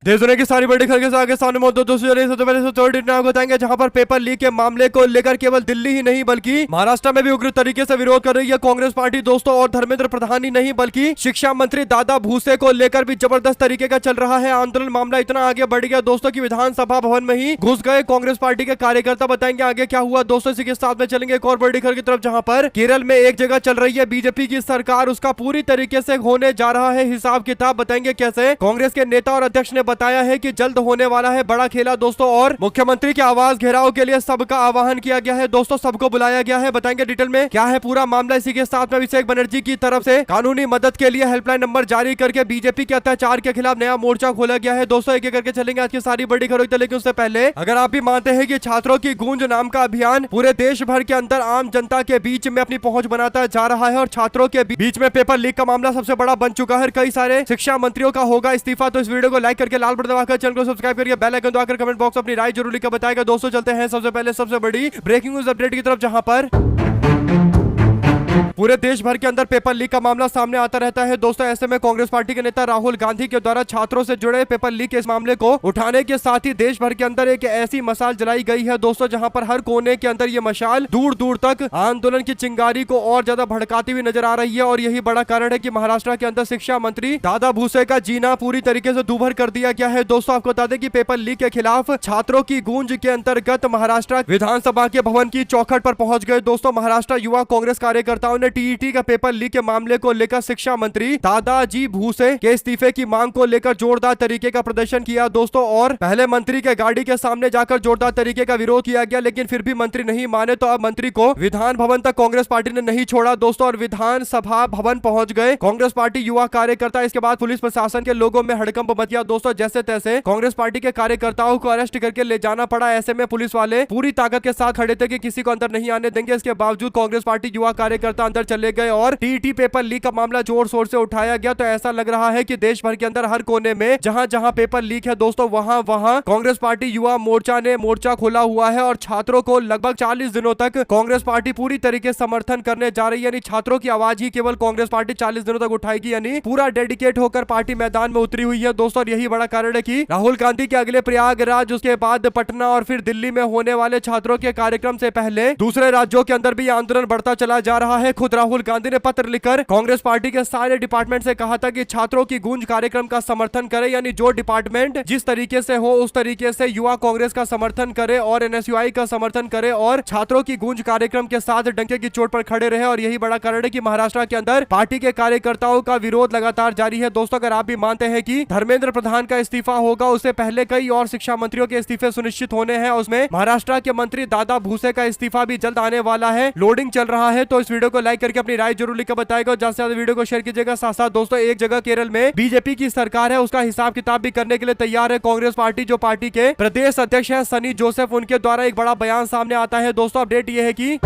देश दुनिया की सारी बड़ी खबर के आगे सामने मौजूद दोस्तों सबसे पहले आपको बताएंगे जहां पर पेपर लीक के मामले को लेकर केवल दिल्ली ही नहीं बल्कि महाराष्ट्र में भी उग्र तरीके से विरोध कर रही है कांग्रेस पार्टी दोस्तों। और धर्मेंद्र प्रधान ही नहीं बल्कि शिक्षा मंत्री दादा भूसे को लेकर भी जबरदस्त तरीके का चल रहा है आंदोलन। मामला इतना आगे बढ़ गया दोस्तों की विधानसभा भवन में ही घुस गए कांग्रेस पार्टी के कार्यकर्ता। बताएंगे आगे क्या हुआ दोस्तों, इसी के साथ में चलेंगे एक और बड़ी खबर की तरफ जहां पर केरल में एक जगह चल रही है बीजेपी की सरकार, उसका पूरी तरीके से होने जा रहा है हिसाब किताब। बताएंगे कैसे कांग्रेस के नेता और अध्यक्ष ने बताया है कि जल्द होने वाला है बड़ा खेला दोस्तों। और मुख्यमंत्री के आवास घेराव के लिए सबका आह्वान किया गया है दोस्तों, सबको बुलाया गया है। बताएंगे डिटेल में क्या है पूरा मामला। इसी के साथ में अभिषेक बनर्जी की तरफ से कानूनी मदद के लिए हेल्पलाइन नंबर जारी करके बीजेपी के अत्याचार के खिलाफ नया मोर्चा खोला गया है दोस्तों। एक एक करके चलेंगे आज की सारी बड़ी खबरों, लेकिन उससे पहले अगर आप भी मानते हैं कि छात्रों की गूंज नाम का अभियान पूरे देश भर के अंदर आम जनता के बीच में अपनी पहुंच बनाता जा रहा है और छात्रों के बीच में पेपर लीक का मामला सबसे बड़ा बन चुका है, कई सारे शिक्षा मंत्रियों का होगा इस्तीफा। तो इस वीडियो को लाइक करके लाल बटन दबाकर चैनल को सब्सक्राइब करके बेल आइकन दबाकर कमेंट बॉक्स अपनी राय जरूर लिखकर बताएगा दोस्तों। चलते हैं सबसे पहले सबसे बड़ी ब्रेकिंग न्यूज अपडेट की तरफ जहां पर पूरे देश भर के अंदर पेपर लीक का मामला सामने आता रहता है दोस्तों। ऐसे में कांग्रेस पार्टी के नेता राहुल गांधी के द्वारा छात्रों से जुड़े पेपर लीक के इस मामले को उठाने के साथ ही देश भर के अंदर एक ऐसी मशाल जलाई गई है दोस्तों जहां पर हर कोने के अंदर ये मशाल दूर दूर तक आंदोलन की चिंगारी को और ज्यादा भड़काती हुई नजर आ रही है। और यही बड़ा कारण है कि महाराष्ट्र के अंदर शिक्षा मंत्री दादा भूसे का जीना पूरी तरीके से दूभर कर दिया गया है दोस्तों। आपको बता दें कि पेपर लीक के खिलाफ छात्रों की गूंज के अंतर्गत महाराष्ट्र विधानसभा के भवन की चौखट पर पहुंच गए दोस्तों। महाराष्ट्र युवा कांग्रेस कार्यकर्ताओं ने टीईटी का पेपर लीक के मामले को लेकर शिक्षा मंत्री दादाजी भूसे के इस्तीफे की मांग को लेकर जोरदार तरीके का प्रदर्शन किया दोस्तों। और पहले मंत्री के गाड़ी के सामने जाकर जोरदार तरीके का विरोध किया गया, लेकिन फिर भी मंत्री नहीं माने तो अब मंत्री को विधान भवन तक कांग्रेस पार्टी ने नहीं छोड़ा दोस्तों और विधानसभा भवन पहुंच गए कांग्रेस पार्टी युवा कार्यकर्ता। इसके बाद पुलिस प्रशासन के लोगों में हड़कंप मच गया दोस्तों। जैसे तैसे कांग्रेस पार्टी के कार्यकर्ताओं को अरेस्ट करके ले जाना पड़ा। ऐसे में पुलिस वाले पूरी ताकत के साथ खड़े थे कि किसी को अंदर नहीं आने देंगे। इसके बावजूद कांग्रेस पार्टी युवा कार्यकर्ता अंदर चले गए और टीईटी पेपर लीक का मामला जोर शोर से उठाया गया। तो ऐसा लग रहा है कि देश भर के अंदर हर कोने में जहां जहां पेपर लीक है दोस्तों वहां वहां कांग्रेस पार्टी युवा मोर्चा ने मोर्चा खोला हुआ है और छात्रों को लगभग 40 दिनों तक कांग्रेस पार्टी पूरी तरीके से समर्थन करने जा रही है। यानी छात्रों की आवाज ही केवल कांग्रेस पार्टी 40 दिनों तक उठाएगी, यानी पूरा डेडिकेट होकर पार्टी मैदान में उतरी हुई है दोस्तों। और यही बड़ा कारण है कि राहुल गांधी के अगले प्रयागराज, उसके बाद पटना और फिर दिल्ली में होने वाले छात्रों के कार्यक्रम से पहले दूसरे राज्यों के अंदर भी आंदोलन बढ़ता चला जा रहा है। खुद राहुल गांधी ने पत्र लिखकर कांग्रेस पार्टी के सारे डिपार्टमेंट से कहा था कि छात्रों की गूंज कार्यक्रम का समर्थन करे, यानी जो डिपार्टमेंट जिस तरीके से हो उस तरीके से युवा कांग्रेस का समर्थन करे और एनएसयूआई का समर्थन करे और छात्रों की गूंज कार्यक्रम के साथ डंके की चोट पर खड़े रहे। और यही बड़ा कारण है कि महाराष्ट्र के अंदर पार्टी के कार्यकर्ताओं का विरोध लगातार जारी है दोस्तों। अगर आप भी मानते हैं कि धर्मेंद्र प्रधान का इस्तीफा होगा, उससे पहले कई और शिक्षा मंत्रियों के इस्तीफे सुनिश्चित होने हैं, उसमें महाराष्ट्र के मंत्री दादा भूसे का इस्तीफा भी जल्द आने वाला है, लोडिंग चल रहा है। तो इस वीडियो को लाइक करके अपनी राय जरूर लिखकर बताएगा, ज्यादा से ज्यादा वीडियो को शेयर कीजिएगा। साथ साथ दोस्तों एक जगह केरल में बीजेपी की सरकार है, उसका हिसाब किताब भी करने के लिए तैयार है कांग्रेस पार्टी। जो पार्टी के प्रदेश अध्यक्ष है सनी जोसेफ, उनके द्वारा एक बड़ा बयान सामने आता है दोस्तों। अपडेट यह है कि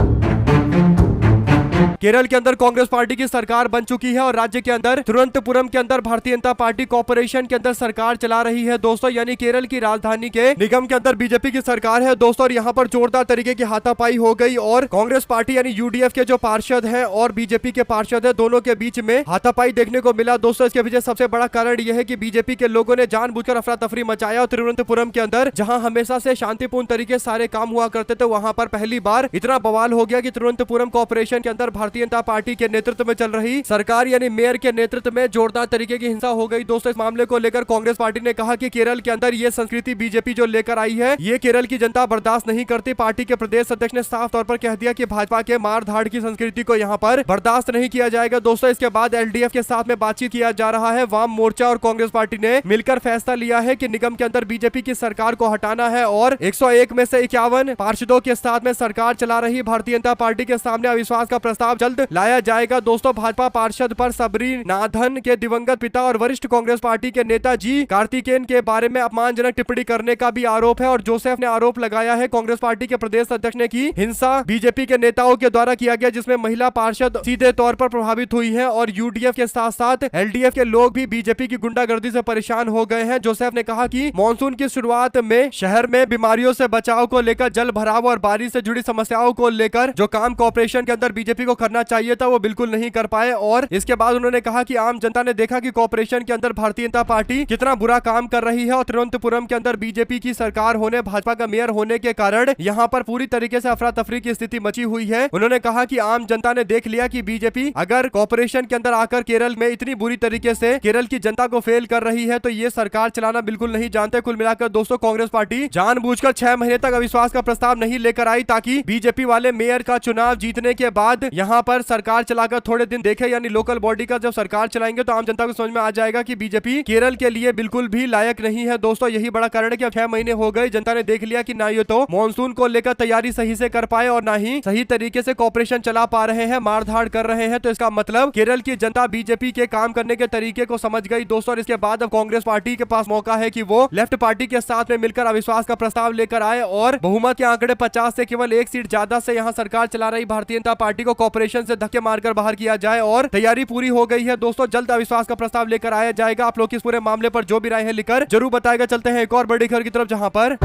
केरल के अंदर कांग्रेस पार्टी की सरकार बन चुकी है और राज्य के अंदर तिरुवनंतपुरम के अंदर भारतीय जनता पार्टी कॉर्पोरेशन के अंदर सरकार चला रही है दोस्तों। यानी केरल की राजधानी के निगम के अंदर बीजेपी की सरकार है दोस्तों। और यहाँ पर जोरदार तरीके की हाथापाई हो गई और कांग्रेस पार्टी यानी यूडीएफ के जो पार्षद है और बीजेपी के पार्षद है, दोनों के बीच में हाथापाई देखने को मिला दोस्तों। इसके पीछे सबसे बड़ा कारण यह है कि बीजेपी के लोगों ने जानबूझकर अफरा तफरी मचाया और तिरुवनंतपुरम के अंदर जहां हमेशा से शांतिपूर्ण तरीके सारे काम हुआ करते थे, वहां पर पहली बार इतना बवाल हो गया कि तिरुवनंतपुरम कॉर्पोरेशन के अंदर भारतीय जनता पार्टी के नेतृत्व में चल रही सरकार यानी मेयर के नेतृत्व में जोरदार तरीके की हिंसा हो गई दोस्तों। इस मामले को लेकर कांग्रेस पार्टी ने कहा कि केरल के अंदर ये संस्कृति बीजेपी जो लेकर आई है ये केरल की जनता बर्दाश्त नहीं करती। पार्टी के प्रदेश अध्यक्ष ने साफ तौर पर कह दिया कि भाजपा के मार धाड़ की संस्कृति को यहाँ पर बर्दाश्त नहीं किया जाएगा दोस्तों। इसके बाद एलडीएफ के साथ में बातचीत किया जा रहा है। वाम मोर्चा और कांग्रेस पार्टी ने मिलकर फैसला लिया है कि निगम के अंदर बीजेपी की सरकार को हटाना है और 101 में से 51 पार्षदों के साथ में सरकार चला रही भारतीय जनता पार्टी के सामने अविश्वास का प्रस्ताव जल्द लाया जाएगा दोस्तों। भाजपा पार्षद पर सबरीनाथन के दिवंगत पिता और वरिष्ठ कांग्रेस पार्टी के नेता जी कार्तिकेयन के बारे में अपमानजनक टिप्पणी करने का भी आरोप है। और जोसेफ ने आरोप लगाया है कांग्रेस पार्टी के प्रदेश अध्यक्ष ने की हिंसा बीजेपी के नेताओं के द्वारा किया गया, जिसमें महिला पार्षद सीधे तौर पर प्रभावित हुई है और यूडीएफ के साथ साथ एलडीएफ के लोग भी बीजेपी की गुंडागर्दी से परेशान हो गए हैं। जोसेफ ने कहा कि मानसून की शुरुआत में शहर में बीमारियों से बचाव को लेकर, जल भराव और बारिश से जुड़ी समस्याओं को लेकर जो काम कॉर्पोरेशन के अंदर बीजेपी बीजेपी को करना चाहिए था वो बिल्कुल नहीं कर पाए। और इसके बाद उन्होंने कहा कि आम जनता ने देखा कि कॉर्पोरेशन के अंदर भारतीय जनता पार्टी कितना बुरा काम कर रही है और तिरुवनंतपुरम के अंदर बीजेपी की सरकार होने, भाजपा का मेयर होने के कारण यहाँ पर पूरी तरीके से अफरा तफरी की स्थिति मची हुई है। उन्होंने कहा कि आम जनता ने देख लिया कि बीजेपी अगर कॉर्पोरेशन के अंदर आकर केरल में इतनी बुरी तरीके से केरल की जनता को फेल कर रही है तो ये सरकार चलाना बिल्कुल नहीं जानते। कुल मिलाकर दोस्तों कांग्रेस पार्टी जानबूझकर 6 महीने तक अविश्वास का प्रस्ताव नहीं लेकर आई ताकि बीजेपी वाले मेयर का चुनाव जीतने के बाद यहाँ पर सरकार चलाकर थोड़े दिन देखे, यानी लोकल बॉडी का जब सरकार चलाएंगे तो आम जनता को समझ में आ जाएगा कि बीजेपी केरल के लिए बिल्कुल भी लायक नहीं है। दोस्तों यही बड़ा कारण है कि अब 6 महीने हो गए, जनता ने देख लिया कि ना ये तो मॉनसून को लेकर तैयारी सही से कर पाए और ना ही सही तरीके से कॉर्पोरेशन चला पा रहे हैं, मारधाड़ कर रहे हैं। तो इसका मतलब केरल की जनता बीजेपी के काम करने के तरीके को समझ गई दोस्तों। और इसके बाद अब कांग्रेस पार्टी के पास मौका है कि वो लेफ्ट पार्टी के साथ में मिलकर अविश्वास का प्रस्ताव लेकर आए और बहुमत के आंकड़े 50 से केवल 1 सीट ज्यादा से यहाँ सरकार चला रही भारतीय जनता पार्टी को कॉर्पोरेशन से धक्के मारकर बाहर किया जाए। और तैयारी पूरी हो गई है दोस्तों, जल्द अविश्वास का प्रस्ताव लेकर आया जाएगा। आप लोग इस पूरे मामले पर जो भी राय है लिखकर जरूर बताएगा। चलते हैं एक और बड़ी खबर की तरफ, जहां पर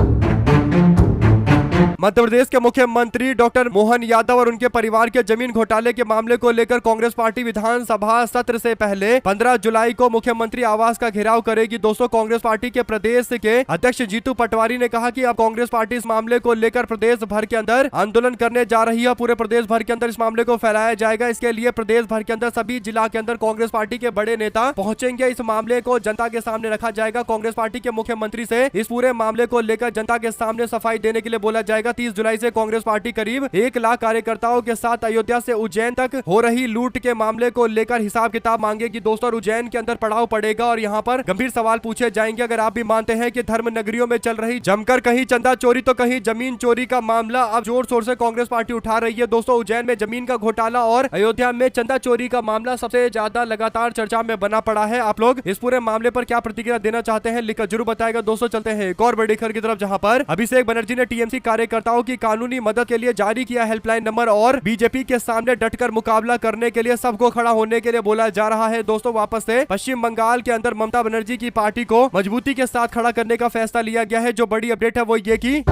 मध्य प्रदेश के मुख्यमंत्री डॉक्टर मोहन यादव और उनके परिवार के जमीन घोटाले के मामले को लेकर कांग्रेस पार्टी विधानसभा सत्र से पहले 15 जुलाई को मुख्यमंत्री आवास का घेराव करेगी। दोस्तों कांग्रेस पार्टी के प्रदेश के अध्यक्ष जीतू पटवारी ने कहा कि अब कांग्रेस पार्टी इस मामले को लेकर प्रदेश भर के अंदर आंदोलन करने जा रही है। पूरे प्रदेश भर के अंदर इस मामले को फैलाया जाएगा। इसके लिए प्रदेश भर के अंदर सभी जिला के अंदर कांग्रेस पार्टी के बड़े नेता पहुंचेंगे। इस मामले को जनता के सामने रखा जाएगा। कांग्रेस पार्टी के मुख्यमंत्री से इस पूरे मामले को लेकर जनता के सामने सफाई देने के लिए बोला जाएगा। 30 जुलाई से कांग्रेस पार्टी करीब 1 लाख कार्यकर्ताओं के साथ अयोध्या से उज्जैन तक हो रही लूट के मामले को लेकर हिसाब किताब मांगेगी दोस्तों। उज्जैन के अंदर पड़ाव पड़ेगा और यहाँ पर गंभीर सवाल पूछे जाएंगे। अगर आप भी मानते हैं कि धर्म नगरियों में चल रही जमकर कहीं चंदा चोरी तो कहीं जमीन चोरी का मामला अब जोर शोर से कांग्रेस पार्टी उठा रही है दोस्तों। उज्जैन में जमीन का घोटाला और अयोध्या में चंदा चोरी का मामला सबसे ज्यादा लगातार चर्चा में बना पड़ा है। आप लोग इस पूरे मामले पर क्या प्रतिक्रिया देना चाहते हैं लिखकर जरूर बताएगा दोस्तों। चलते हैं एक और बड़ी खबर की तरफ, जहां पर अभिषेक बनर्जी ने टीएमसी कार्यकर्ताओं की कानूनी मदद के लिए जारी किया हेल्पलाइन नंबर और बीजेपी के सामने डटकर मुकाबला करने के लिए सबको खड़ा होने के लिए बोला जा रहा है दोस्तों। वापस से पश्चिम बंगाल के अंदर ममता बनर्जी की पार्टी को मजबूती के साथ खड़ा करने का फैसला लिया गया है। जो बड़ी अपडेट है वो ये कि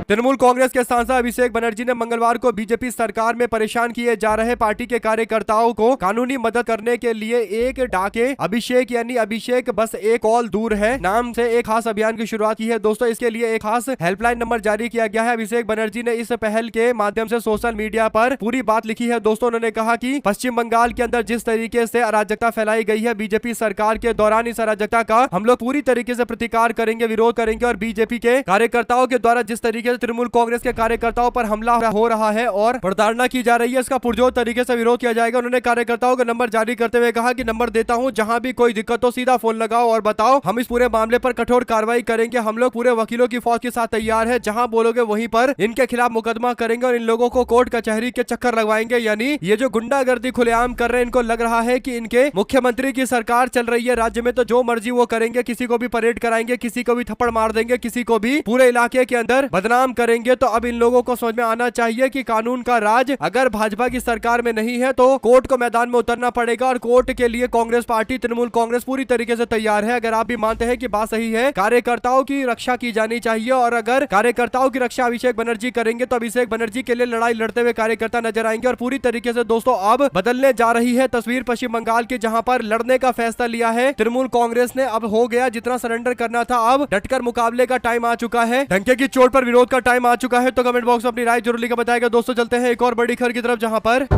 तृणमूल कांग्रेस के सांसद अभिषेक बनर्जी ने मंगलवार को बीजेपी सरकार में परेशान किए जा रहे पार्टी के कार्यकर्ताओं को कानूनी मदद करने के लिए एक डाके अभिषेक यानी अभिषेक बस एक कॉल दूर है नाम से एक खास अभियान की शुरुआत की है दोस्तों। इसके लिए एक खास हेल्पलाइन नंबर जारी किया गया है। अभिषेक बनर्जी ने इस पहल के माध्यम से सोशल मीडिया पर पूरी बात लिखी है दोस्तों। उन्होंने कहा कि पश्चिम बंगाल के अंदर जिस तरीके से अराजकता फैलाई गई है बीजेपी सरकार के दौरान, इस अराजकता का हम लोग पूरी तरीके से प्रतिकार करेंगे, विरोध करेंगे और बीजेपी के कार्यकर्ताओं के द्वारा जिस तरीके तृणमूल कांग्रेस के कार्यकर्ताओं पर हमला हो रहा है और प्रताड़ना की जा रही है, इसका पुरजोर तरीके से विरोध किया जाएगा। उन्होंने कार्यकर्ताओं का नंबर जारी करते हुए कहा कि नंबर देता हूं, जहां भी कोई दिक्कत हो सीधा फोन लगाओ और बताओ, हम इस पूरे मामले पर कठोर कार्रवाई करेंगे। हम लोग पूरे वकीलों की फौज के साथ तैयार है, जहां बोलोगे वहीं पर इनके खिलाफ मुकदमा करेंगे और इन लोगों को कोर्ट कचहरी के चक्कर लगवाएंगे। यानी ये जो गुंडागर्दी खुलेआम कर रहे हैं, इनको लग रहा है कि इनके मुख्यमंत्री की सरकार चल रही है राज्य में, तो जो मर्जी वो करेंगे, किसी को भी परेड कराएंगे, किसी को भी थप्पड़ मार देंगे, किसी को भी पूरे इलाके के अंदर बदनाम करेंगे। तो अब इन लोगों को समझ में आना चाहिए कि कानून का राज अगर भाजपा की सरकार में नहीं है तो कोर्ट को मैदान में उतरना पड़ेगा और कोर्ट के लिए कांग्रेस पार्टी तृणमूल कांग्रेस पूरी तरीके से तैयार है। अगर आप भी मानते हैं कि बात सही है, कार्यकर्ताओं की रक्षा की जानी चाहिए और अगर कार्यकर्ताओं की रक्षा अभिषेक बनर्जी करेंगे तो अभिषेक बनर्जी के लिए लड़ाई लड़ते हुए कार्यकर्ता नजर आएंगे। और पूरी तरीके से दोस्तों अब बदलने जा रही है तस्वीर पश्चिम बंगाल की, जहां पर लड़ने का फैसला लिया है तृणमूल कांग्रेस ने। अब हो गया जितना सरेंडर करना था, अब डटकर मुकाबले का टाइम आ चुका है, डंके की चोट पर विरोध का टाइम आ चुका है। तो कमेंट बॉक्स में अपनी राय जरूर लिखकर बताएगा दोस्तों। चलते हैं एक और बड़ी खबर की तरफ, जहां पर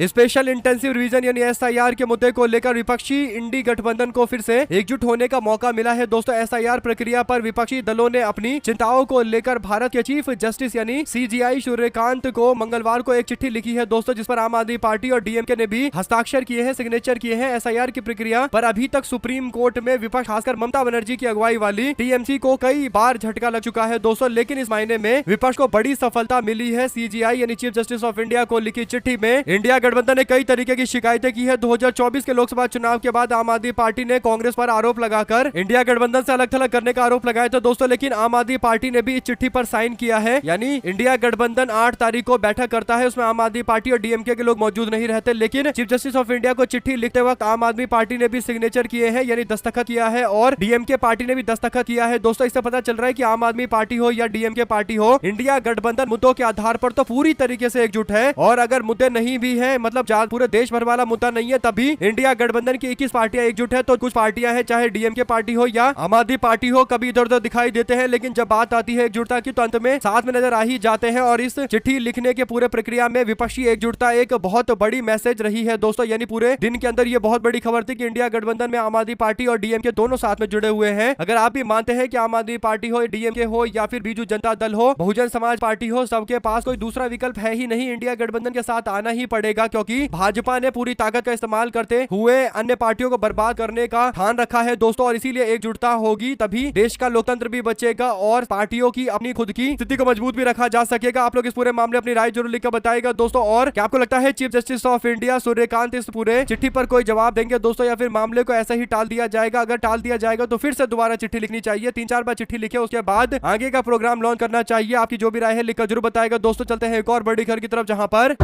स्पेशल इंटेंसिव रिवीजन यानी एसआईआर के मुद्दे को लेकर विपक्षी इंडी गठबंधन को फिर से एकजुट होने का मौका मिला है दोस्तों। एसआईआर प्रक्रिया पर विपक्षी दलों ने अपनी चिंताओं को लेकर भारत के चीफ जस्टिस यानी सीजीआई सूर्यकांत को मंगलवार को एक चिट्ठी लिखी है दोस्तों, जिस पर आम आदमी पार्टी और डीएमके ने भी हस्ताक्षर किए हैं, सिग्नेचर किए हैं। एसआईआर की प्रक्रिया पर अभी तक सुप्रीम कोर्ट में विपक्ष खासकर ममता बनर्जी की अगुवाई वाली टीएमसी को कई बार झटका लग चुका है दोस्तों, लेकिन इस महीने में विपक्ष को बड़ी सफलता मिली है। सीजीआई यानी चीफ जस्टिस ऑफ इंडिया को लिखी चिट्ठी में इंडिया इंडिया गठबंधन ने कई तरीके की शिकायतें की है। 2024 के लोकसभा चुनाव के बाद आम आदमी पार्टी ने कांग्रेस पर आरोप लगाकर इंडिया गठबंधन से अलग थलग करने का आरोप लगाया था दोस्तों, लेकिन आम आदमी पार्टी ने भी इस चिट्ठी पर साइन किया है। यानी इंडिया गठबंधन 8 तारीख को बैठक करता है, उसमें आम आदमी पार्टी और डीएमके के लोग मौजूद नहीं रहते, लेकिन चीफ जस्टिस ऑफ इंडिया को चिट्ठी लिखते वक्त आम आदमी पार्टी ने भी सिग्नेचर किए हैं, यानी दस्तखत किया है, और डीएमके पार्टी ने भी दस्तखत किया है। दोस्तों इससे पता चल रहा है कि आम आदमी पार्टी हो या डीएमके पार्टी हो, इंडिया गठबंधन मुद्दों के आधार पर तो पूरी तरीके से एकजुट है, और अगर मुद्दे नहीं भी है, मतलब पूरे देश भर वाला मुद्दा नहीं है, तभी इंडिया गठबंधन की 21 पार्टियां एकजुट है। तो कुछ पार्टियां हैं, चाहे डीएमके पार्टी हो या आम आदमी पार्टी हो, कभी इधर उधर दिखाई देते हैं, लेकिन जब बात आती है एकजुटता की तो अंत में साथ में नजर आ ही जाते हैं। और इस चिट्ठी लिखने के पूरे प्रक्रिया में विपक्षी एकजुटता एक बहुत बड़ी मैसेज रही है दोस्तों, यानी पूरे दिन के अंदर ये बहुत बड़ी खबर थी कि इंडिया गठबंधन में आम आदमी पार्टी और डीएमके दोनों साथ में जुड़े हुए हैं। अगर आप भी मानते हैं कि आम आदमी पार्टी हो, डीएमके हो या फिर बीजू जनता दल हो, बहुजन समाज पार्टी हो, सबके पास कोई दूसरा विकल्प है ही नहीं, इंडिया गठबंधन के साथ आना ही पड़ेगा, क्योंकि भाजपा ने पूरी ताकत का इस्तेमाल करते हुए अन्य पार्टियों को बर्बाद करने का ठान रखा है दोस्तों, और इसीलिए एकजुटता होगी तभी देश का लोकतंत्र भी बचेगा और पार्टियों की अपनी खुद की स्थिति को मजबूत भी रखा जा सकेगा। आप लोग इस पूरे मामले अपनी राय जरूर लिखकर बताएगा दोस्तों। और क्या आपको लगता है chief justice of India Suryakant इस पूरे चिट्ठी पर कोई जवाब देंगे दोस्तों, या फिर मामले को ऐसा ही टाल दिया जाएगा? अगर टाल दिया जाएगा तो फिर से दोबारा चिट्ठी लिखनी चाहिए, 3-4 बार चिट्ठी लिखे, उसके बाद आगे का प्रोग्राम लॉन्च करना चाहिए। आपकी जो भी राय है लिखकर जरूर बताएगा दोस्तों। चलते हैं एक और बड़ी खबर की तरफ, जहां पर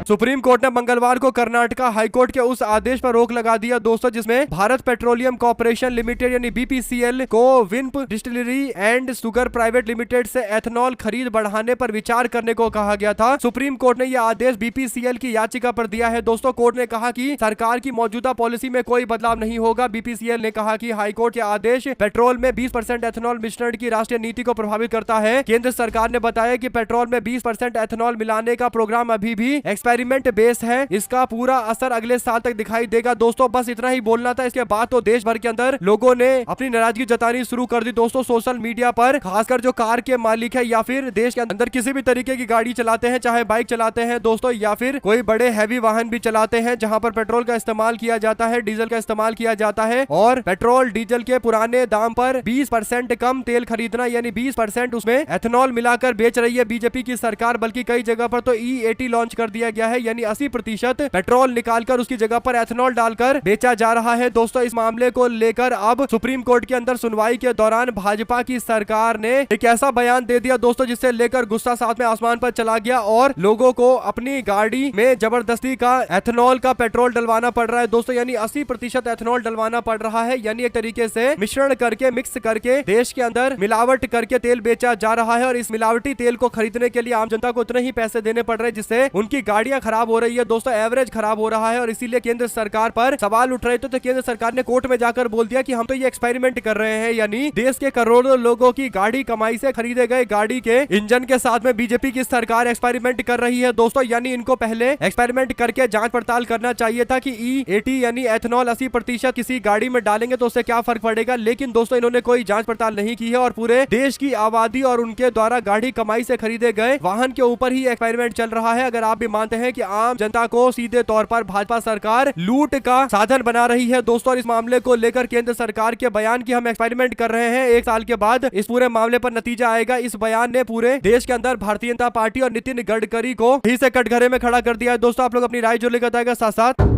सुप्रीम कोर्ट ने मंगलवार को कर्नाटका हाईकोर्ट के उस आदेश पर रोक लगा दिया दोस्तों, जिसमें भारत पेट्रोलियम कॉर्पोरेशन लिमिटेड यानी बीपीसीएल को विम्प distillery and sugar private limited से एथनॉल खरीद बढ़ाने पर विचार करने को कहा गया था। सुप्रीम कोर्ट ने यह आदेश बीपीसीएल की याचिका पर दिया है दोस्तों। कोर्ट ने कहा कि सरकार की मौजूदा पॉलिसी में कोई बदलाव नहीं होगा। बीपीसीएल ने कहा कि हाईकोर्ट के आदेश पेट्रोल में 20% एथनॉल मिश्रण की राष्ट्रीय नीति को प्रभावित करता है। केंद्र सरकार ने बताया कि पेट्रोल में 20% एथनॉल मिलाने का प्रोग्राम अभी भी एक्सपेरिमेंट बेस है, इसका पूरा असर अगले साल तक दिखाई देगा दोस्तों। बस इतना ही बोलना था, इसके बाद तो देश भर के अंदर लोगों ने अपनी नाराजगी जतानी शुरू कर दी दोस्तों सोशल मीडिया पर, खासकर जो कार के मालिक है या फिर देश के अंदर किसी भी तरीके की गाड़ी चलाते हैं, चाहे बाइक चलाते हैं दोस्तों या फिर कोई बड़े हैवी वाहन भी चलाते हैं जहां पर पेट्रोल का इस्तेमाल किया जाता है, डीजल का इस्तेमाल किया जाता है, और पेट्रोल डीजल के पुराने दाम पर 20% कम तेल खरीदना, यानी 20% उसमें एथनॉल मिलाकर बेच रही है बीजेपी की सरकार। बल्कि कई जगह पर तो E80 लॉन्च कर दिया गया है, यानी 80% पेट्रोल निकालकर उसकी जगह पर एथनॉल डालकर बेचा जा रहा है दोस्तों। इस मामले को लेकर अब सुप्रीम कोर्ट के अंदर सुनवाई के दौरान भाजपा की सरकार ने एक ऐसा बयान दे दिया दोस्तों, जिससे लेकर गुस्सा साथ में आसमान पर चला गया और लोगों को अपनी गाड़ी में जबरदस्ती का एथनॉल का पेट्रोल डलवाना पड़ रहा है दोस्तों, यानी 80% एथनॉल डलवाना पड़ रहा है, यानी एक तरीके से मिश्रण करके मिक्स करके देश के अंदर मिलावट करके तेल बेचा जा रहा है। और इस मिलावटी तेल को खरीदने के लिए आम जनता को उतने ही पैसे देने पड़ रहे हैं, जिससे उनकी गाड़ियां खराब हो रही है दोस्तों, एवरेज खराब हो रहा है। और इसीलिए केंद्र सरकार पर सवाल उठ रहे थे, तो केंद्र सरकार ने कोर्ट में जाकर बोल दिया कि हम तो ये एक्सपेरिमेंट कर रहे हैं, यानी देश के करोड़ों लोगों की गाड़ी कमाई से खरीदे गए गाड़ी के इंजन के साथ में बीजेपी की सरकार एक्सपेरिमेंट कर रही है दोस्तों। यानी इनको पहले एक्सपेरिमेंट करके जांच पड़ताल करना चाहिए था कि E80 यानी एथनॉल 80% किसी गाड़ी में डालेंगे तो उससे क्या फर्क पड़ेगा, लेकिन दोस्तों इन्होंने कोई जांच पड़ताल नहीं की है और पूरे देश की आबादी और उनके द्वारा गाड़ी कमाई से खरीदे गए वाहन के ऊपर ही एक्सपेरिमेंट चल रहा है। अगर आप भी मानते हैं कि आम जनता को सीधे तौर पर भाजपा सरकार लूट का साधन बना रही है दोस्तों, और इस मामले को लेकर केंद्र सरकार के बयान की हम एक्सपेरिमेंट कर रहे हैं, 1 साल के बाद इस पूरे मामले पर नतीजा आएगा, इस बयान ने पूरे देश के अंदर भारतीय जनता पार्टी और नितिन गडकरी को ही से कटघरे में खड़ा कर दिया है दोस्तों। आप लोग अपनी राय जो लेकर बताएगा। साथ साथ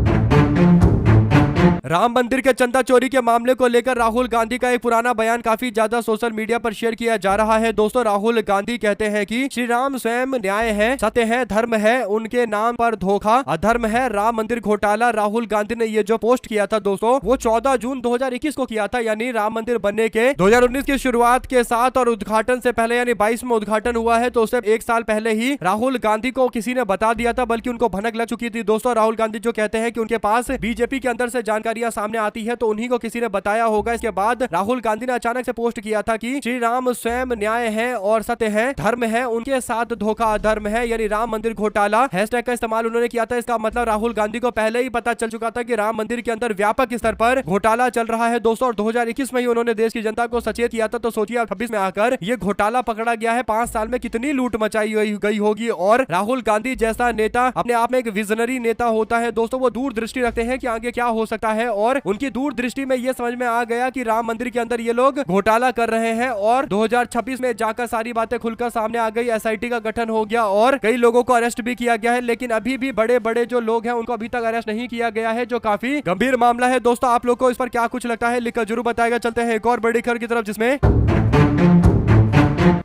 राम मंदिर के चंदा चोरी के मामले को लेकर राहुल गांधी का एक पुराना बयान काफी ज्यादा सोशल मीडिया पर शेयर किया जा रहा है दोस्तों। राहुल गांधी कहते हैं कि श्री राम स्वयं न्याय है, सत्य है, धर्म है, उनके नाम पर धोखा अधर्म है, राम मंदिर घोटाला। राहुल गांधी ने ये जो पोस्ट किया था दोस्तों, वो 14 जून 2021 को किया था, यानी राम मंदिर बनने के 2019 की शुरुआत के साथ और उद्घाटन से पहले, यानी 22 में उद्घाटन हुआ है, तो उससे 1 साल पहले ही राहुल गांधी को किसी ने बता दिया था, बल्कि उनको भनक लग चुकी थी दोस्तों। राहुल गांधी जो कहते हैं कि उनके पास बीजेपी के अंदर से जानकारी सामने आती है तो उन्हीं को किसी ने बताया होगा। इसके बाद राहुल गांधी ने अचानक से पोस्ट किया था कि श्री राम स्वयं न्याय है और सत्य है, धर्म है, उनके साथ धोखा अधर्म है, यानी राम मंदिर घोटाला हैशटैग का इस्तेमाल उन्होंने किया था। इसका मतलब राहुल गांधी को पहले ही पता चल चुका था कि राम मंदिर के अंदर व्यापक स्तर पर घोटाला चल रहा है दोस्तों, और 2021 में ही उन्होंने देश की जनता को सचेत किया था। तो सोचिए 26 में आकर ये घोटाला पकड़ा गया है, 5 साल में कितनी लूट मचाई गई होगी। और राहुल गांधी जैसा नेता अपने आप में एक विजनरी नेता होता है दोस्तों, वो दूरदृष्टि रखते हैं कि आगे क्या हो सकता है है और उनकी दूरदृष्टि में ये समझ में आ गया कि राम मंदिर के अंदर ये लोग घोटाला कर रहे हैं और 2026 में जाकर सारी बातें खुलकर सामने आ गई। एसआईटी का गठन हो गया और कई लोगों को अरेस्ट भी किया गया है, लेकिन अभी भी बड़े बड़े जो लोग हैं उनको अभी तक अरेस्ट नहीं किया गया है, जो काफी गंभीर मामला है। दोस्तों आप लोग को इस पर क्या कुछ लगता है लिखकर जरूर बताएगा। चलते हैं एक और बड़ी खबर की तरफ, जिसमें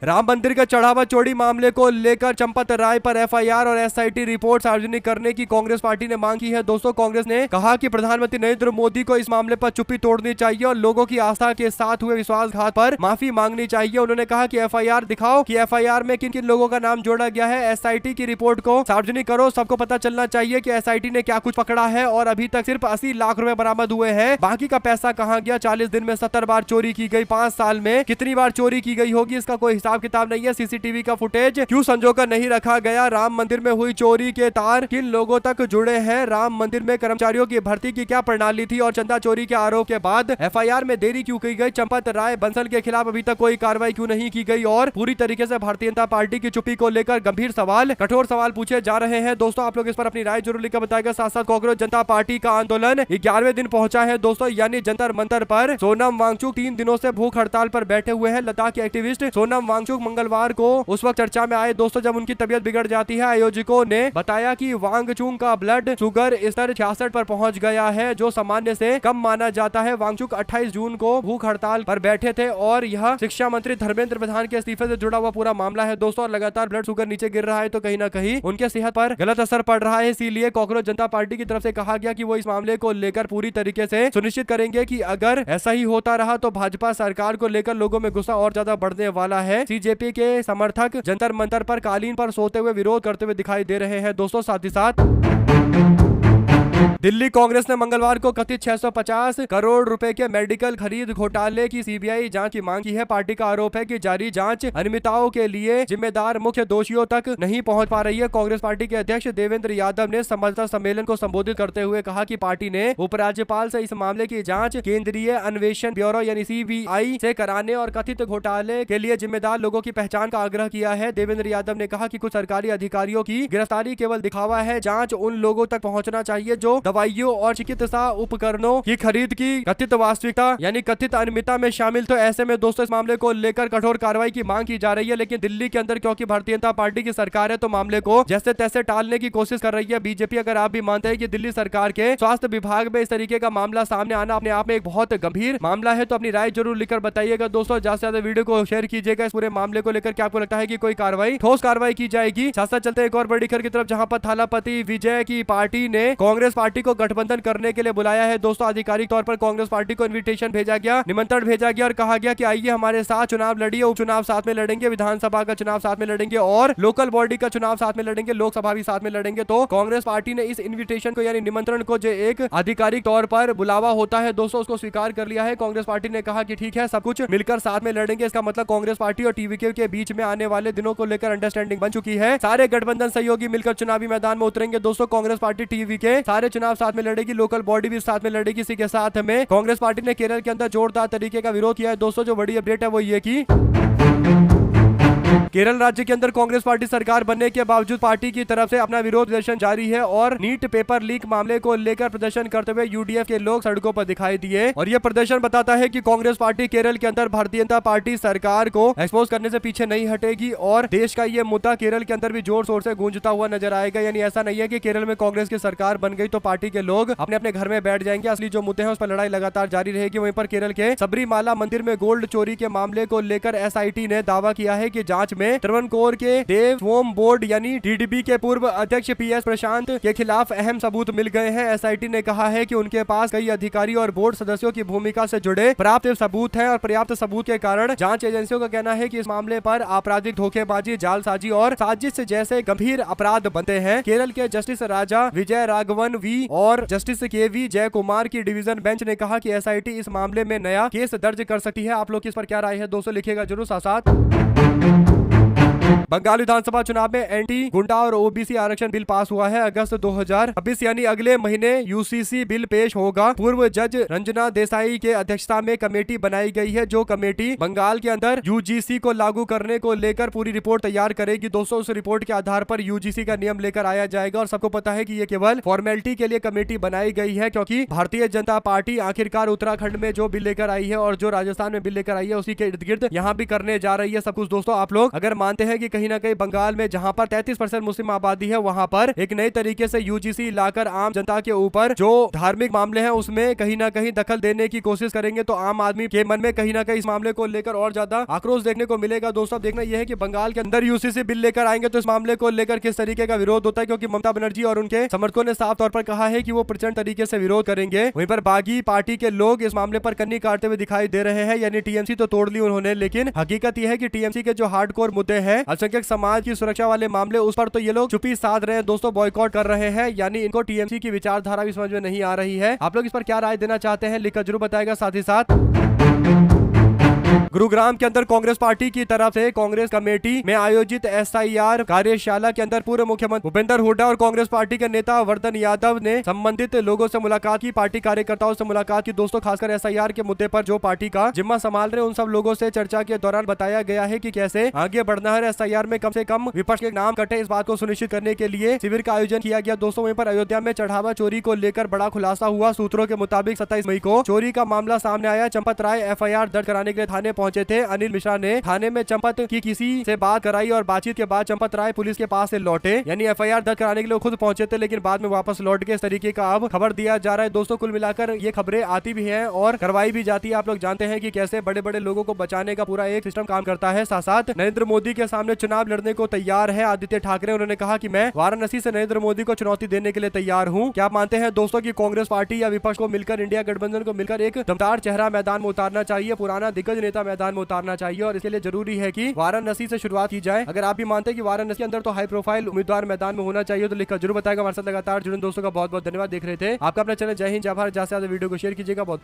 राम मंदिर के चढ़ावा चोरी मामले को लेकर चंपत राय पर एफआईआर और एसआईटी रिपोर्ट सार्वजनिक करने की कांग्रेस पार्टी ने मांग की है। दोस्तों कांग्रेस ने कहा कि प्रधानमंत्री नरेंद्र मोदी को इस मामले पर चुप्पी तोड़नी चाहिए और लोगों की आस्था के साथ हुए विश्वासघात पर माफी मांगनी चाहिए। उन्होंने कहा कि एफआईआर दिखाओ कि एफआईआर में किन किन लोगों का नाम जोड़ा गया है। एसआईटी की रिपोर्ट को सार्वजनिक करो, सबको पता चलना चाहिए कि एसआईटी ने क्या कुछ पकड़ा है और अभी तक सिर्फ 80 लाख रुपए बरामद हुए हैं। बाकी का पैसा कहां गया? 40 दिन में 70 बार चोरी की गई, 5 साल में कितनी बार चोरी की गई होगी, इसका कोई हिसाब किताब नहीं है। सीसीटीवी का फुटेज क्यों संजोकर नहीं रखा गया? राम मंदिर में हुई चोरी के तार किन लोगों तक जुड़े हैं? राम मंदिर में कर्मचारियों की भर्ती की क्या प्रणाली थी? और चंदा चोरी के आरोप के बाद एफआईआर में देरी क्यों की गई? चंपत राय बंसल के खिलाफ अभी तक कोई कार्रवाई क्यों नहीं की गई? और पूरी तरीके से भारतीय जनता पार्टी की चुप्पी को लेकर गंभीर सवाल, कठोर सवाल पूछे जा रहे हैं। दोस्तों आप लोग इस पर अपनी राय जरूर लिखकर बताएगा। साथ साथ कांग्रेस जनता पार्टी का आंदोलन 11वें दिन पहुंचा है दोस्तों, यानी जंतर मंतर पर। सोनम वांगचुक 3 दिनों से भूख हड़ताल पर बैठे हुए हैं। लद्दाख के एक्टिविस्ट सोनम वांगचुक मंगलवार को उस वक्त चर्चा में आए दोस्तों जब उनकी तबीयत बिगड़ जाती है। आयोजकों ने बताया कि वांगचुक का ब्लड शुगर स्तर 66 पर पहुंच गया है, जो सामान्य से कम माना जाता है। वांगचुक 28 जून को भूख हड़ताल पर बैठे थे और यह शिक्षा मंत्री धर्मेंद्र प्रधान के इस्तीफे से जुड़ा हुआ पूरा मामला है दोस्तों। और लगातार ब्लड शुगर नीचे गिर रहा है तो कहीं ना कहीं उनके सेहत पर गलत असर पड़ रहा है। इसीलिए कांग्रेस जनता पार्टी की तरफ से कहा गया कि वो इस मामले को लेकर पूरी तरीके से सुनिश्चित करेंगे कि अगर ऐसा ही होता रहा तो भाजपा सरकार को लेकर लोगों में गुस्सा और ज्यादा बढ़ने वाला है। सीजेपी के समर्थक जंतर मंतर पर कालीन पर सोते हुए विरोध करते हुए दिखाई दे रहे हैं दोस्तों। साथ ही साथ दिल्ली कांग्रेस ने मंगलवार को कथित 650 करोड़ रुपए के मेडिकल खरीद घोटाले की सीबीआई जांच की मांग की है। पार्टी का आरोप है कि जारी जांच अनियमितताओं के लिए जिम्मेदार मुख्य दोषियों तक नहीं पहुंच पा रही है। कांग्रेस पार्टी के अध्यक्ष देवेंद्र यादव ने संवाददाता सम्मेलन को संबोधित करते हुए कहा कि पार्टी ने उपराज्यपाल से इस मामले की जांच केंद्रीय अन्वेषण ब्यूरो यानी सीबीआई से कराने और कथित घोटाले के लिए जिम्मेदार लोगों की पहचान का आग्रह किया है। देवेंद्र यादव ने कहा कि कुछ सरकारी अधिकारियों की गिरफ्तारी केवल दिखावा है। जांच उन लोगों तक पहुंचना चाहिए जो दवाइयों और चिकित्सा उपकरणों की खरीद की कथित वास्तविकता यानी कथित अनियमितता में शामिल। तो ऐसे में दोस्तों इस मामले को लेकर कठोर कार्रवाई की मांग की जा रही है, लेकिन दिल्ली के अंदर क्योंकि भारतीय जनता पार्टी की सरकार है तो मामले को जैसे तैसे टालने की कोशिश कर रही है बीजेपी। अगर आप भी मानते हैं कि दिल्ली सरकार के स्वास्थ्य विभाग में इस तरीके का मामला सामने आना अपने आप में एक बहुत गंभीर मामला है, तो अपनी राय जरूर लिखकर बताइएगा दोस्तों। ज्यादा से ज्यादा वीडियो को शेयर कीजिएगा इस पूरे मामले को लेकर। क्या आपको लगता है कि कोई कार्रवाई, ठोस कार्रवाई की जाएगी? साथ साथ चलते एक और बड़ी खबर की तरफ, जहां पर थालापति विजय की पार्टी ने कांग्रेस पार्टी को गठबंधन करने के लिए बुलाया है दोस्तों। आधिकारिक तौर पर कांग्रेस पार्टी को इनविटेशन भेजा गया, निमंत्रण भेजा गया और कहा गया कि आइए हमारे साथ चुनाव लड़िए। उपचुनाव साथ में लड़ेंगे, विधानसभा का चुनाव साथ में लड़ेंगे और लोकल बॉडी का चुनाव साथ में लड़ेंगे, लोकसभा भी साथ में लड़ेंगे। तो कांग्रेस पार्टी ने इस इन्विटेशन को यानी निमंत्रण को जो एक आधिकारिक तौर पर बुलावा होता है दोस्तों उसको स्वीकार कर लिया है। कांग्रेस पार्टी ने कहा कि ठीक है सब कुछ मिलकर साथ में लड़ेंगे। इसका मतलब कांग्रेस पार्टी और टीवीके के बीच में आने वाले दिनों को लेकर अंडरस्टैंडिंग बन चुकी है। सारे गठबंधन सहयोगी मिलकर चुनावी मैदान में उतरेंगे दोस्तों। कांग्रेस पार्टी टीवीके सारे चुनाव साथ में लड़ेगी, लोकल बॉडी भी साथ में लड़ेगी। इसी के साथ में कांग्रेस पार्टी ने केरल के अंदर जोरदार तरीके का विरोध किया है दोस्तों। जो बड़ी अपडेट है वो ये कि केरल राज्य के अंदर कांग्रेस पार्टी सरकार बनने के बावजूद पार्टी की तरफ से अपना विरोध प्रदर्शन जारी है और नीट पेपर लीक मामले को लेकर प्रदर्शन करते हुए यूडीएफ के लोग सड़कों पर दिखाई दिए। और यह प्रदर्शन बताता है कि कांग्रेस पार्टी केरल के अंदर भारतीय जनता पार्टी सरकार को एक्सपोज करने से पीछे नहीं हटेगी और देश का ये मुद्दा केरल के अंदर भी जोर शोर से गूंजता हुआ नजर आएगा। यानी ऐसा नहीं है कि केरल में कांग्रेस की सरकार बन गई तो पार्टी के लोग अपने अपने घर में बैठ जाएंगे। असली जो मुद्दे हैं उस पर लड़ाई लगातार जारी रहेगी। वहीं पर केरल के सबरीमाला मंदिर में गोल्ड चोरी के मामले को लेकर एसआईटी ने दावा किया है कि जांच में त्रावणकोर के देवस्वम बोर्ड यानी टीडीबी के पूर्व अध्यक्ष पीएस प्रशांत के खिलाफ अहम सबूत मिल गए हैं। एसआईटी ने कहा है कि उनके पास कई अधिकारी और बोर्ड सदस्यों की भूमिका से जुड़े पर्याप्त सबूत हैं और पर्याप्त सबूत के कारण जांच एजेंसियों का कहना है कि इस मामले पर आपराधिक धोखेबाजी, जालसाजी और साजिश जैसे गंभीर अपराध बनते हैं। केरल के justice Raja Vijayaraghavan V और जस्टिस केवी जय कुमार की डिवीजन बेंच ने कहा कि एसआईटी इस मामले में नया केस दर्ज कर सकती है। आप लोग इस पर क्या राय है दोस्तों लिखिएगा जरूर। साथ बंगाल विधानसभा चुनाव में एंटी गुंडा और ओबीसी आरक्षण बिल पास हुआ है। अगस्त 2026 यानी अगले महीने यूसीसी बिल पेश होगा। पूर्व जज रंजना देसाई के अध्यक्षता में कमेटी बनाई गई है, जो कमेटी बंगाल के अंदर यूजीसी को लागू करने को लेकर पूरी रिपोर्ट तैयार करेगी। दोस्तों, उस रिपोर्ट के आधार पर यूजीसी का नियम लेकर आया जाएगा और सबको पता है कि ये केवल फॉर्मेलिटी के लिए कमेटी बनाई गई है, क्योंकि भारतीय जनता पार्टी आखिरकार उत्तराखंड में जो बिल लेकर आई है और जो राजस्थान में बिल लेकर आई है उसी के इर्द गिर्द यहाँ भी करने जा रही है सब कुछ। दोस्तों, आप लोग अगर मानते हैं कि कहीं ना कहीं बंगाल में जहां पर 33% मुस्लिम आबादी है वहां पर एक नए तरीके से यूजीसी लाकर आम जनता के ऊपर जो धार्मिक मामले हैं उसमें कहीं ना कहीं दखल देने की कोशिश करेंगे तो आम आदमी के मन में कहीं ना कहीं इस मामले को लेकर और ज्यादा आक्रोश देखने को मिलेगा। दोस्तों, देखना यह है कि बंगाल के अंदर यूसीसी बिल लेकर आएंगे तो इस मामले को लेकर किस तरीके का विरोध होता है, क्योंकि ममता बनर्जी और उनके समर्थकों ने साफ तौर पर कहा है कि वो प्रचंड तरीके से विरोध करेंगे। वहीं पर बागी पार्टी के लोग इस मामले पर कन्नी काटते हुए दिखाई दे रहे हैं, यानी टीएमसी तो तोड़ ली उन्होंने, लेकिन हकीकत यह है कि टीएमसी के जो हार्डकोर मुद्दे हैं, अल्पसंख्यक समाज की सुरक्षा वाले मामले, उस पर तो ये लोग चुप्पी साध रहे हैं दोस्तों, बॉयकॉट कर रहे हैं। यानी इनको टीएमसी की विचारधारा भी समझ में नहीं आ रही है। आप लोग इस पर क्या राय देना चाहते हैं लिखकर जरूर बताएगा। साथ ही साथ गुरुग्राम के अंदर कांग्रेस पार्टी की तरफ से कांग्रेस कमेटी में आयोजित एसआईआर कार्यशाला के अंदर पूर्व मुख्यमंत्री भूपेंद्र हुड्डा और कांग्रेस पार्टी के नेता वर्धन यादव ने संबंधित लोगों से मुलाकात की, पार्टी कार्यकर्ताओं से मुलाकात की। दोस्तों, खासकर एसआईआर के मुद्दे पर जो पार्टी का जिम्मा संभाल रहे उन सब लोगों से चर्चा के दौरान बताया गया है कि कैसे आगे बढ़ना है। एसआईआर में कम से कम विपक्ष के नाम कटे, इस बात को सुनिश्चित करने के लिए शिविर का आयोजन किया गया। दोस्तों, वहीं पर अयोध्या में चढ़ावा चोरी को लेकर बड़ा खुलासा हुआ। सूत्रों के मुताबिक 27 मई को चोरी का मामला सामने आया। चंपत राय एफआईआर दर्ज कराने के लिए थाने पहुंचे थे। अनिल मिश्रा ने थाने में चंपत की किसी से बात कराई और बातचीत के बाद चंपत राय पुलिस के पास से लौटे, यानी एफआईआर दर्ज कराने के लिए खुद पहुंचे थे लेकिन बाद में वापस लौट के इस तरीके का अब खबर दिया जा रहा है। दोस्तों, कुल मिलाकर ये खबरें आती भी हैं और करवाई भी जाती है। आप लोग जानते हैं कि कैसे बड़े बड़े लोगों को बचाने का पूरा एक सिस्टम काम करता है। साथ साथ नरेंद्र मोदी के सामने चुनाव लड़ने को तैयार है आदित्य ठाकरे। उन्होंने कहा कि मैं वाराणसी से नरेंद्र मोदी को चुनौती देने के लिए तैयार हूं। क्या आप मानते हैं दोस्तों कि कांग्रेस पार्टी या विपक्ष को मिलकर, इंडिया गठबंधन को मिलकर एक दमदार चेहरा मैदान में उतारना चाहिए, पुराना दिग्गज नेता मैदान में उतारना चाहिए और इसके लिए जरूरी है कि वाराणसी से शुरुआत की जाए। अगर आप भी मानते हैं कि वाराणसी के अंदर तो हाई प्रोफाइल उम्मीदवार मैदान में होना चाहिए तो लिखकर जरूर बताएगा। हमारे साथ लगातार जुड़े दोस्तों का बहुत बहुत धन्यवाद। देख रहे थे आपका अपना चैनल जय हिंद जय भारत। ज्यादा से ज्यादा वीडियो को शेयर कीजिएगा। बहुत